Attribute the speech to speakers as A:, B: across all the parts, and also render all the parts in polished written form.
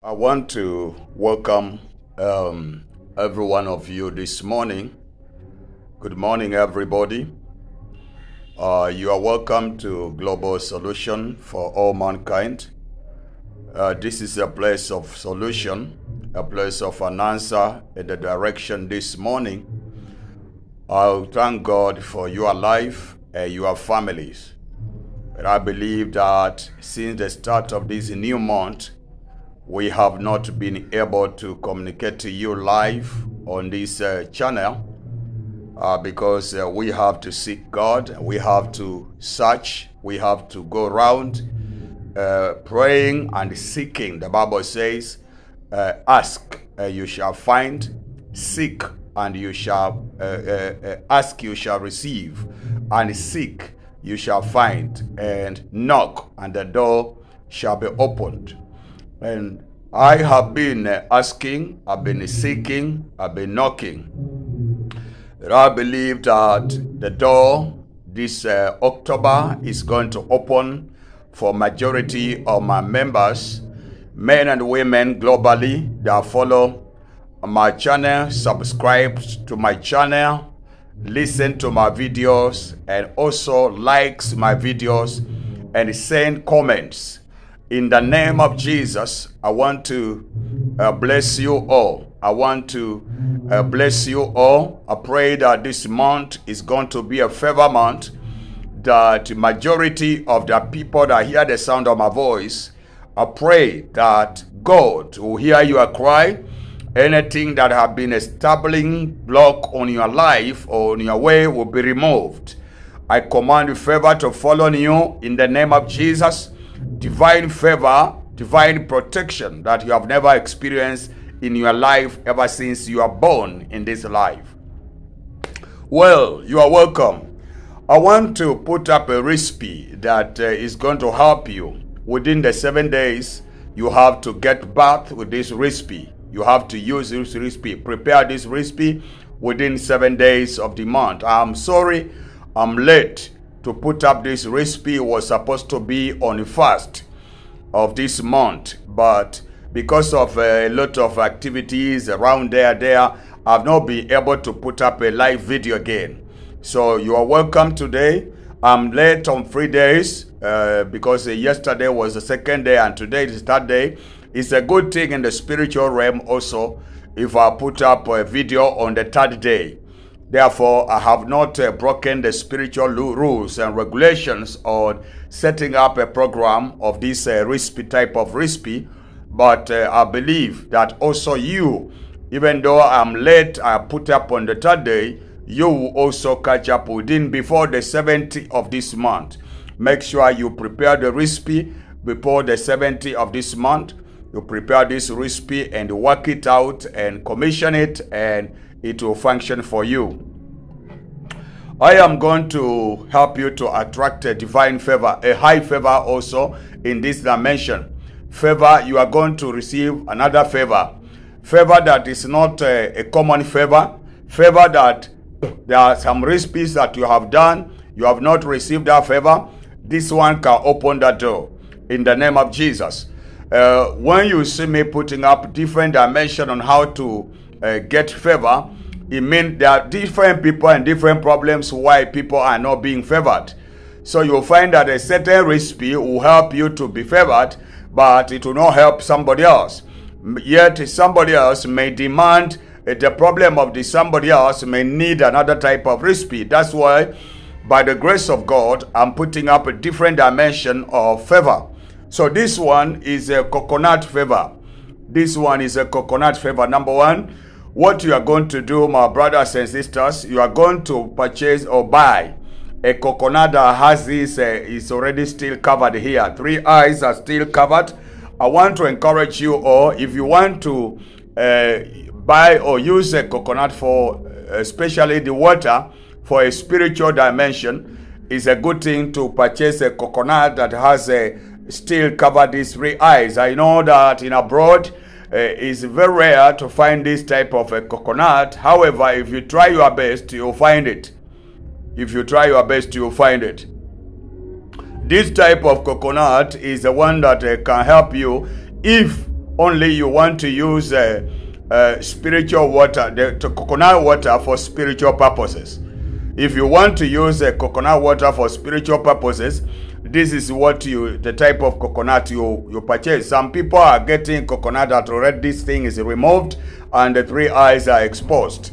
A: I want to welcome every one of you this morning. Good morning, everybody. You are welcome to Global Solution for All Mankind. This is a place of solution, a place of an answer in the direction this morning. I thank God for your life and your families. And I believe that since the start of this new month, we have not been able to communicate to you live on this channel because we have to seek God, we have to search, we have to go around praying and seeking. The Bible says, ask, you shall find, seek, and you shall ask, you shall receive, and seek, you shall find, and knock, and the door shall be opened. And I have been asking, I've been seeking, I've been knocking. And I believe that the door this October is going to open for majority of my members, men and women globally that follow my channel, subscribe to my channel, listen to my videos, and also likes my videos and send comments. In the name of Jesus, I want to bless you all. I want to bless you all. I pray that this month is going to be a favor month, that the majority of the people that hear the sound of my voice, I pray that God will hear your cry. Anything that have been a stumbling block on your life or on your way will be removed. I command favor to follow you in the name of Jesus. Divine favor, divine protection that you have never experienced in your life ever since you are born in this life. Well, you are welcome. I want to put up a recipe that is going to help you. Within the 7 days, you have to get bath with this recipe. You have to use this recipe. Prepare this recipe within 7 days of the month. I'm sorry, I'm late to put up this recipe. It was supposed to be on the 1st of this month, but because of a lot of activities around there, I've not been able to put up a live video again. So you are welcome today. I'm late on 3 days because yesterday was the second day and today is the third day. It's a good thing in the spiritual realm also if I put up a video on the third day. Therefore, I have not broken the spiritual rules and regulations on setting up a program of this recipe type of recipe. But I believe that also you, even though I'm late, I put up on the third day, you will also catch up within before the 70th of this month. Make sure you prepare the recipe before the 70th of this month. You prepare this recipe and work it out and commission it, and it will function for you. I am going to help you to attract a divine favor, a high favor also in this dimension. Favor, you are going to receive another favor. Favor that is not a common favor. Favor that there are some recipes that you have done, you have not received that favor. This one can open that door in the name of Jesus. When you see me putting up different dimension on how to get favor, it means there are different people and different problems why people are not being favored. So you'll find that a certain recipe will help you to be favored, but it will not help somebody else. Yet somebody else may demand the problem of the somebody else may need another type of recipe. That's why, by the grace of God, I'm putting up a different dimension of favor. So this one is a coconut favor. This one is a coconut favor. Number one, what you are going to do, my brothers and sisters, you are going to purchase or buy a coconut that has this, is already still covered here. 3 eyes are still covered. I want to encourage you all, if you want to buy or use a coconut for, especially the water, for a spiritual dimension, it's a good thing to purchase a coconut that has a still cover these 3 eyes. I know that in abroad it's very rare to find this type of a coconut. However, if you try your best, you'll find it. If you try your best, you'll find it. This type of coconut is the one that can help you if only you want to use spiritual water, the coconut water for spiritual purposes. If you want to use coconut water for spiritual purposes, this is the type of coconut you purchase. Some people are getting coconut that already this thing is removed and the 3 eyes are exposed.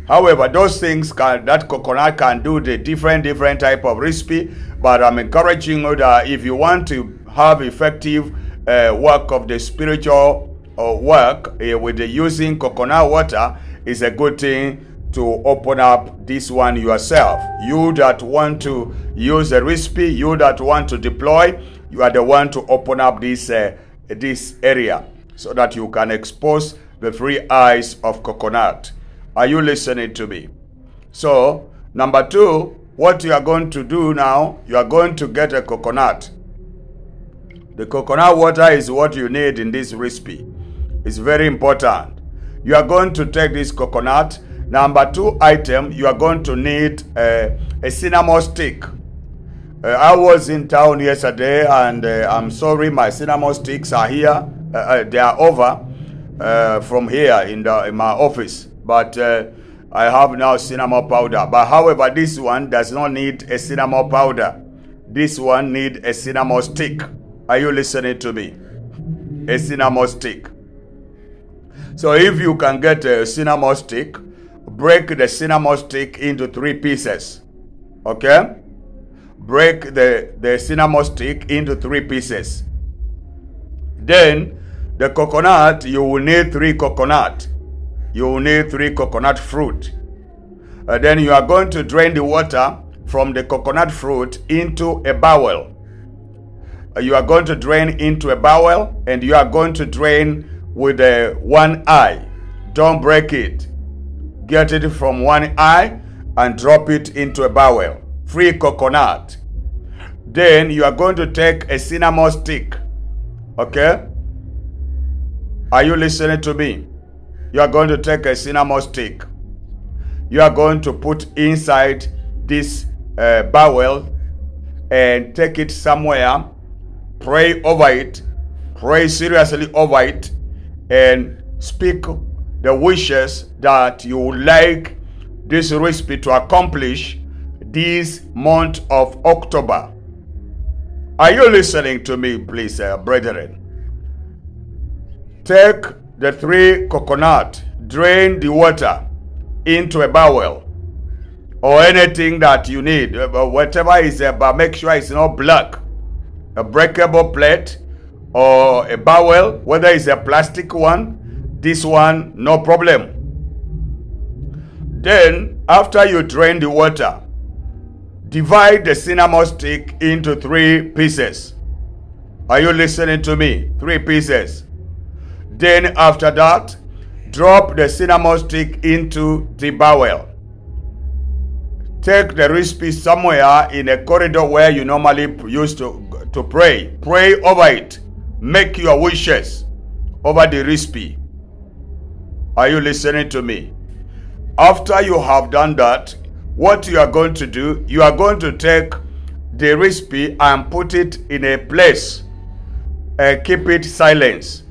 A: However, those things that coconut can do the different type of recipe. But I'm encouraging you that if you want to have effective work of the spiritual work with the using coconut water, is a good thing to open up this one yourself. You that want to use the recipe, you that want to deploy, you are the one to open up this area so that you can expose the 3 eyes of coconut. Are you listening to me? So, number 2, what you are going to do now, you are going to get a coconut. The coconut water is what you need in this recipe. It's very important. You are going to take this coconut. Number 2 item, you are going to need a cinnamon stick. I was in town yesterday, and I'm sorry, my cinnamon sticks are here. They are over from here in my office. But I have now cinnamon powder. But however, this one does not need a cinnamon powder. This one needs a cinnamon stick. Are you listening to me? A cinnamon stick. So if you can get a cinnamon stick, break the cinnamon stick into 3 pieces. Okay? Break the cinnamon stick into 3 pieces. Then the coconut, you will need 3 coconut. You will need 3 coconut fruit. Then you are going to drain the water from the coconut fruit into a bowl. You are going to drain into a bowl, and you are going to drain with 1 eye. Don't break it. Get it from 1 eye and drop it into a bowl. Free coconut. Then you are going to take a cinnamon stick. Okay? Are you listening to me? You are going to take a cinnamon stick. You are going to put inside this bowl and take it somewhere. Pray over it. Pray seriously over it. And speak the wishes that you would like this recipe to accomplish this month of October. Are you listening to me, please, brethren? Take the 3 coconut, drain the water into a bowl or anything that you need, whatever is but make sure it's not black. A breakable plate or a bowl, whether it's a plastic one, this one, no problem. Then, after you drain the water, divide the cinnamon stick into 3 pieces. Are you listening to me? 3 pieces. Then after that, drop the cinnamon stick into the bowl. Take the recipe somewhere in a corridor where you normally used to pray. Pray over it. Make your wishes over the recipe. Are you listening to me? After you have done that, what you are going to do, you are going to take the recipe and put it in a place. Keep it silent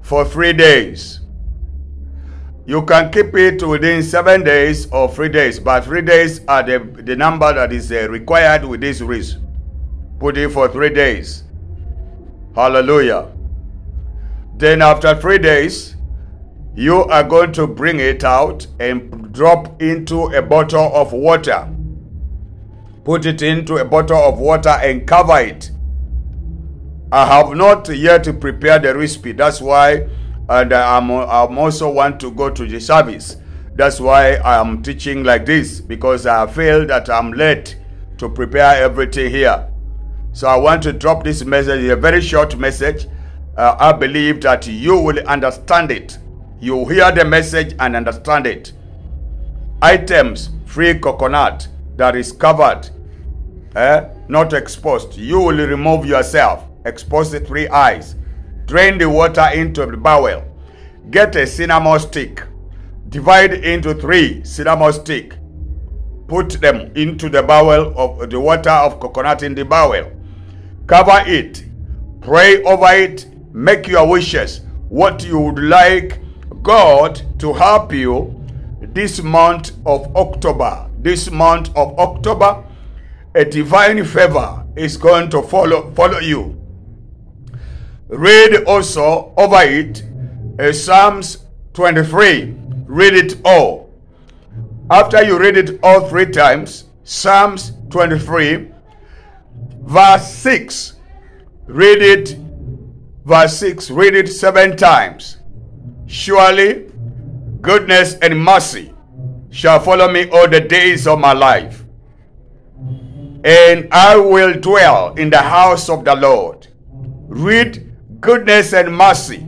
A: for 3 days. You can keep it within 7 days or 3 days, but 3 days are the number that is required with this recipe. Put it for 3 days. Hallelujah. Then after 3 days, you are going to bring it out and drop into a bottle of water. Put it into a bottle of water and cover it. I have not yet prepared the recipe. That's why, and I'm also want to go to the service. That's why I'm teaching like this, because I feel that I'm late to prepare everything here. So I want to drop this message, a very short message. I believe that you will understand it. You hear the message and understand it. Items, free coconut that is covered, not exposed. You will remove yourself. Expose the 3 eyes. Drain the water into the bowl. Get a cinnamon stick. Divide into 3 cinnamon stick. Put them into the bowl of the water of coconut in the bowl. Cover it. Pray over it. Make your wishes. what you would like God to help you this month of October. This month of October, a divine favor is going to follow you. Read also over it Psalms 23. Read it all. After you read it all 3 times, Psalms 23, verse 6. Read it, verse 6. Read it 7 times. Surely goodness and mercy shall follow me all the days of my life, and I will dwell in the house of the Lord. Read, goodness and mercy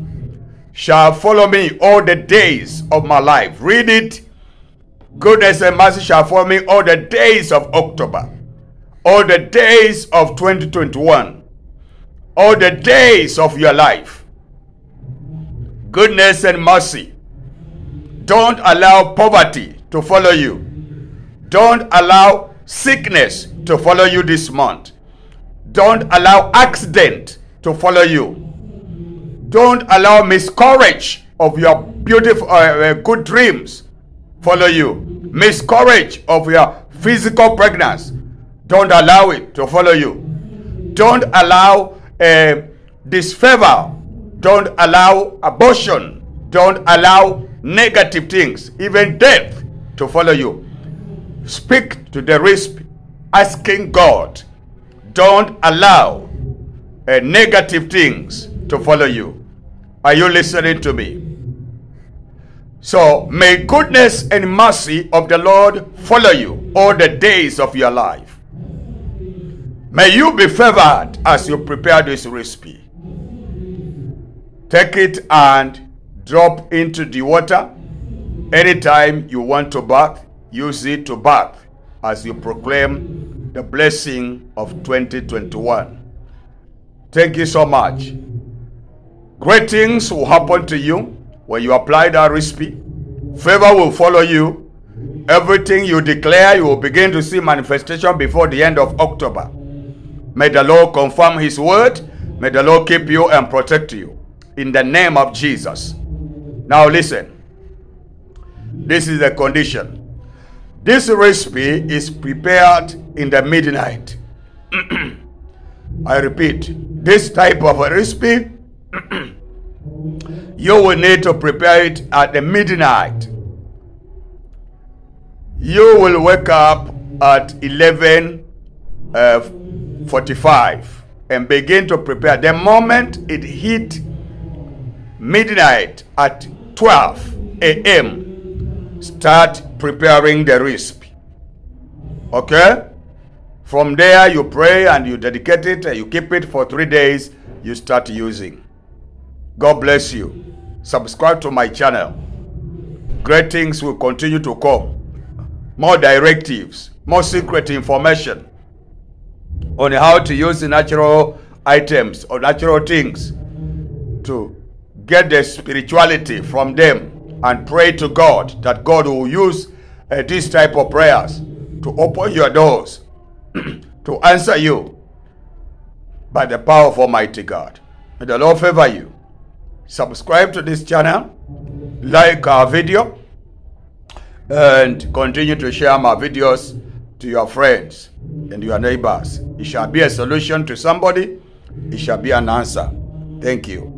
A: shall follow me all the days of my life. Read it. Goodness and mercy shall follow me all the days of October, all the days of 2021, all the days of your life. Goodness and mercy. Don't allow poverty to follow you. Don't allow sickness to follow you this month. Don't allow accident to follow you. Don't allow miscarriage of your beautiful, good dreams follow you. Miscarriage of your physical pregnancy. Don't allow it to follow you. Don't allow disfavor. Don't allow abortion. Don't allow negative things, even death, to follow you. Speak to the risk, asking God, don't allow negative things to follow you. Are you listening to me? So, may goodness and mercy of the Lord follow you all the days of your life. May you be favored as you prepare this recipe. Take it and drop into the water. Anytime you want to bath, use it to bath as you proclaim the blessing of 2021. Thank you so much. Great things will happen to you when you apply that recipe. Favor will follow you. Everything you declare, you will begin to see manifestation before the end of October. May the Lord confirm his word. May the Lord keep you and protect you. In the name of Jesus. Now listen. This is the condition. This recipe is prepared in the midnight. I repeat, this type of a recipe, you will need to prepare it at the midnight. You will wake up at 11:45 and begin to prepare. The moment it hit midnight at 12 a.m., start preparing the recipe. Okay? From there, you pray and you dedicate it and you keep it for 3 days. You start using. God bless you. Subscribe to my channel. Great things will continue to come. More directives, more secret information on how to use the natural items or natural things to get the spirituality from them, and pray to God that God will use this type of prayers to open your doors, to answer you by the power of Almighty God. May the Lord favor you. Subscribe to this channel, like our video, and continue to share my videos to your friends and your neighbors. It shall be a solution to somebody. It shall be an answer. Thank you.